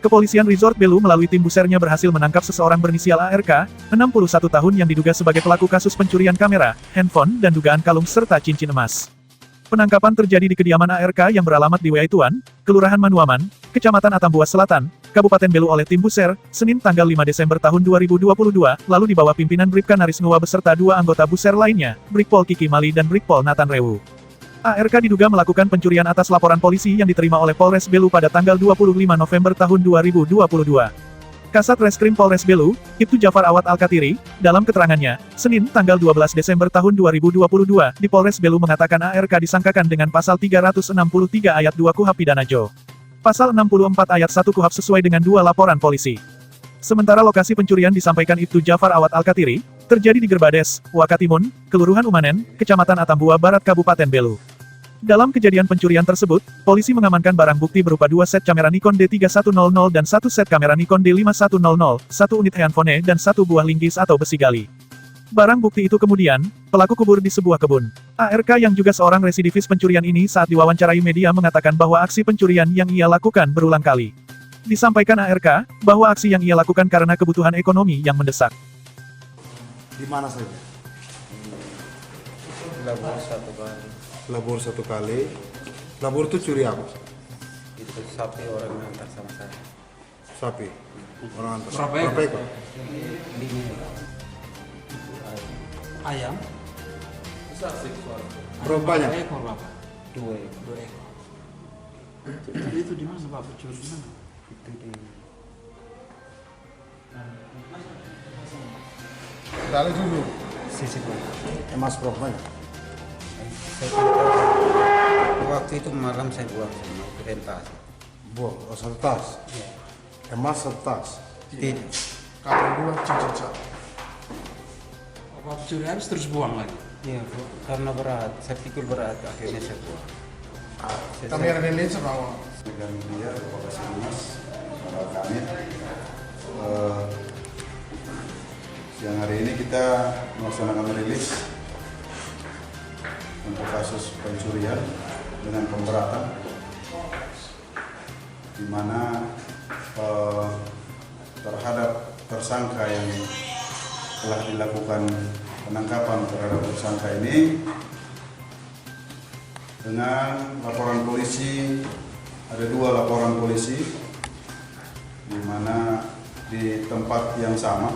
Kepolisian Resort Belu melalui tim busernya berhasil menangkap seseorang berinisial ARK, 61 tahun yang diduga sebagai pelaku kasus pencurian kamera, handphone, dan dugaan kalung serta cincin emas. Penangkapan terjadi di kediaman ARK yang beralamat di Weaituan, Kelurahan Manuaman, Kecamatan Atambua Selatan, Kabupaten Belu oleh tim buser, Senin tanggal 5 Desember tahun 2022, lalu di bawah pimpinan Bribka Naris Nuwa beserta dua anggota buser lainnya, Brigpol Kiki Mali dan Brigpol Nathan Rewu. ARK diduga melakukan pencurian atas laporan polisi yang diterima oleh Polres Belu pada tanggal 25 November tahun 2022. Kasat Reskrim Polres Belu, Ibtu Jafar Awad Al-Katiri, dalam keterangannya, Senin tanggal 12 Desember tahun 2022, di Polres Belu mengatakan ARK disangkakan dengan pasal 363 ayat 2 KUHP Pidana Jo. Pasal 64 ayat 1 KUHP sesuai dengan dua laporan polisi. Sementara lokasi pencurian disampaikan Ibtu Jafar Awad Al-Katiri, terjadi di Gerbades, Wakatimun, Kelurahan Umanen, Kecamatan Atambua Barat Kabupaten Belu. Dalam kejadian pencurian tersebut, polisi mengamankan barang bukti berupa 2 set kamera Nikon D3100 dan 1 set kamera Nikon D5100, 1 unit handphone dan 1 buah linggis atau besi gali. Barang bukti itu kemudian, pelaku kubur di sebuah kebun. ARK yang juga seorang residivis pencurian ini saat diwawancarai media mengatakan bahwa aksi pencurian yang ia lakukan berulang kali. Disampaikan ARK, bahwa aksi yang ia lakukan karena kebutuhan ekonomi yang mendesak. Di mana saja? Labur satu kali. Labur 1 kali. Labur itu curi apa? Itu sapi orang antar sama saya. Sapi. Orang antar. Berapa ekor? 5 Ayam? Berapa banyak? Berapa ekor Bapak? 2 ekor. 2 ekor. Jadi itu di mana Bapak curi di mana? Itu di Dali dulu. sisi bawah. Emas berapa banyak? Saya tidak tahu. Waktu itu malam saya buang sama perintah. Buang. Oh, 1 tas. Ya. Emas 1 tas. Tidak. Kalau 2 cincin 1. Bapak curi habis terus buang lagi? Iya, karena berat. Saya pikir berat, akhirnya saya buang. Kami ada ini sama. Dan dia lokasi emas kami siang hari ini kita melaksanakan rilis untuk kasus pencurian dengan pemberatan, di mana terhadap tersangka yang telah dilakukan penangkapan terhadap tersangka ini dengan laporan polisi. Ada 2 laporan polisi, di mana di tempat yang sama,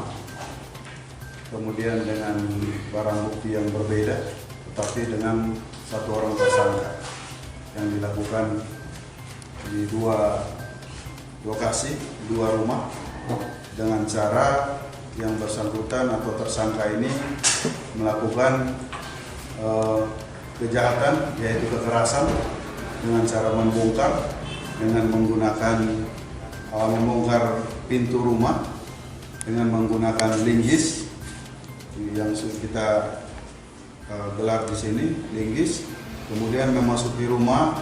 kemudian dengan barang bukti yang berbeda, tetapi dengan 1 orang tersangka yang dilakukan di 2 lokasi, 2 rumah, dengan cara yang bersangkutan atau tersangka ini melakukan kejahatan, yaitu kekerasan, dengan cara membongkar dengan menggunakan membongkar pintu rumah dengan menggunakan linggis yang kita gelar di sini, linggis. Kemudian memasuki rumah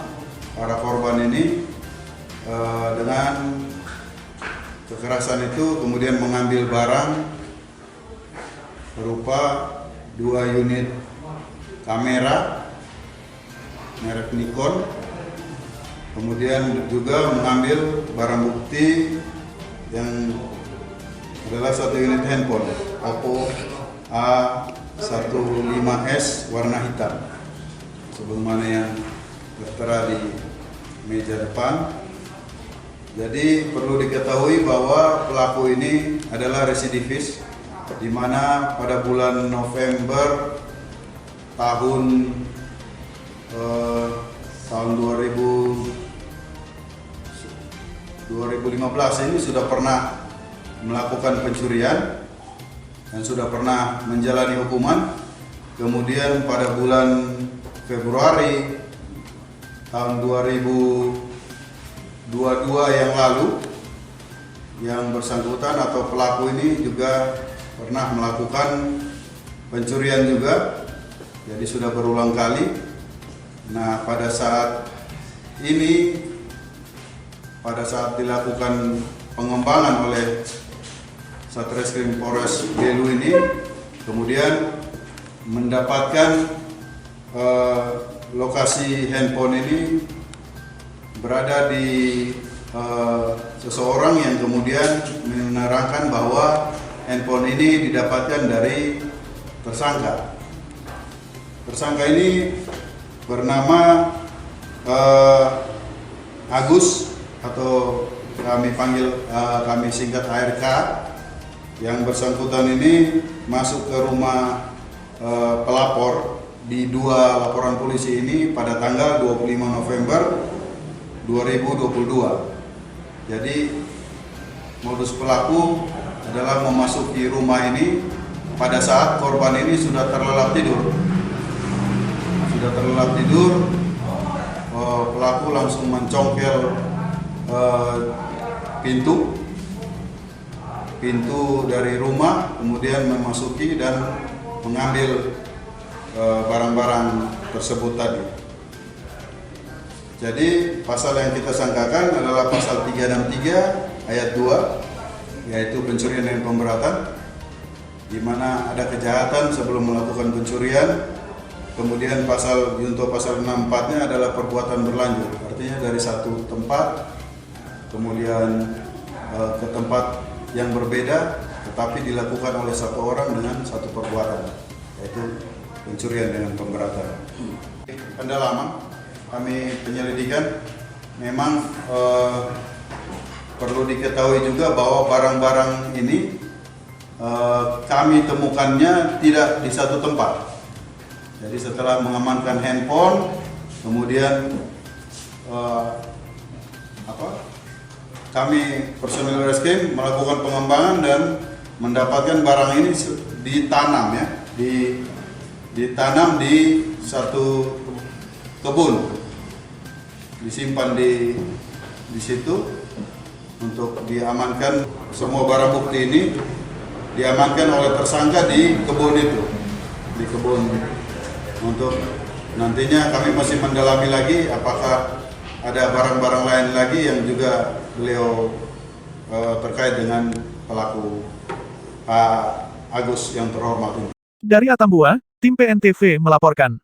para korban ini dengan kekerasan itu, kemudian mengambil barang berupa 2 unit kamera merek Nikon. Kemudian juga mengambil barang bukti yang adalah 1 unit handphone Oppo A15s warna hitam, sebagaimana yang tertera di meja depan. Jadi perlu diketahui bahwa pelaku ini adalah residivis, di mana pada bulan November tahun 2015 ini sudah pernah melakukan pencurian dan sudah pernah menjalani hukuman. Kemudian pada bulan Februari tahun 2022 yang lalu, yang bersangkutan atau pelaku ini juga pernah melakukan pencurian juga, jadi sudah berulang kali. Nah, pada saat ini, pada saat dilakukan pengembangan oleh Satreskrim Polres Belu ini, kemudian mendapatkan lokasi handphone ini berada di seseorang yang kemudian menerangkan bahwa handphone ini didapatkan dari tersangka. Tersangka ini bernama Agus atau kami singkat ARK. Yang bersangkutan ini masuk ke rumah pelapor di 2 laporan polisi ini pada tanggal 25 November 2022. Jadi modus pelaku adalah memasuki rumah ini pada saat korban ini sudah terlelap tidur. Pelaku langsung mencongkel pintu dari rumah, kemudian memasuki dan mengambil barang-barang tersebut tadi. Jadi pasal yang kita sangkakan adalah pasal 363 ayat 2, yaitu pencurian dengan pemberatan, di mana ada kejahatan sebelum melakukan pencurian. Kemudian junto pasal 64-nya adalah perbuatan berlanjut, artinya dari satu tempat kemudian ke tempat yang berbeda, tetapi dilakukan oleh satu orang dengan satu perbuatan, yaitu pencurian dengan pemberatan. Pendalaman kami penyelidikan, memang perlu diketahui juga bahwa barang-barang ini kami temukannya tidak di satu tempat. Jadi setelah mengamankan handphone, kemudian kami personil Reskrim melakukan pengembangan dan mendapatkan barang ini ditanam, ditanam di satu kebun, disimpan di situ untuk diamankan. Semua barang bukti ini diamankan oleh tersangka di kebun itu, untuk nantinya kami masih mendalami lagi apakah ada barang-barang lain lagi yang juga beliau terkait dengan pelaku Pak Agus yang terhormat. Dari Atambua, tim PNTV melaporkan.